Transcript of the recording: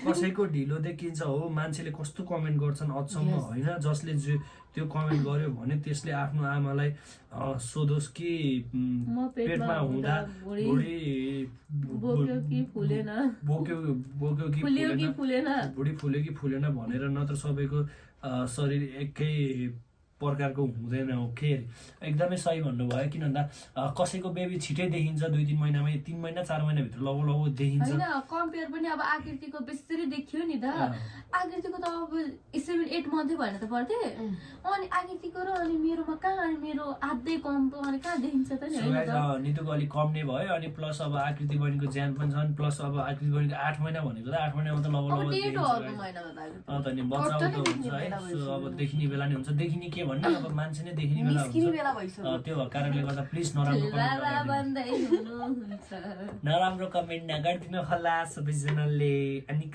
कसैको ढिलो देखिन्छ हो मान्छेले कस्तो कमेन्ट गर्छन् अचम्म होइन जसले त्यो कमेन्ट गर्यो भने त्यसले आफ्नो आमालाई सोधोस् कि पेटमा हुँदा बुढी बोक्यो कि फुलेन बुढी फुल्यो कि फुलेन भनेर नत्र सबैको शरीर एकै प्रकारको हुँदैन हो के एकदमै सही भन्नुभयो किन भन्दा कसैको बेबी छिटै देखिन्छ 2-3 महिनामै 3 महिना 4 महिनाभित्र लगभग देखिन्छ होइन कम्पेयर पनि अब आकृतिको बेसरी देखियो नि त आकृतिको त अब 7-8 मन्थै भएन त पर्थे अनि आकृतिको र अनि मेरोमा कहाँ अनि मेरो आधै कम त अनि कहाँ देखिन्छ त नि होइन नितुको अलिक कम नै भयो अनि प्लस अब आकृति बहिनीको ज्यान पनि छ अनि प्लस अब आकृति बहिनीको 8 महिना भनेको त 8 महिनामा त लगभग बच्चा हुन्छ है अब देखिने बेला नै हुन्छ देखिने के भन्ने अब मान्छे नै देखिने बेला हुन्छ त्यो कारणले गर्दा प्लिज नराम्रो कमेन्ट नगरिदिनु होला सबैजनाले अनि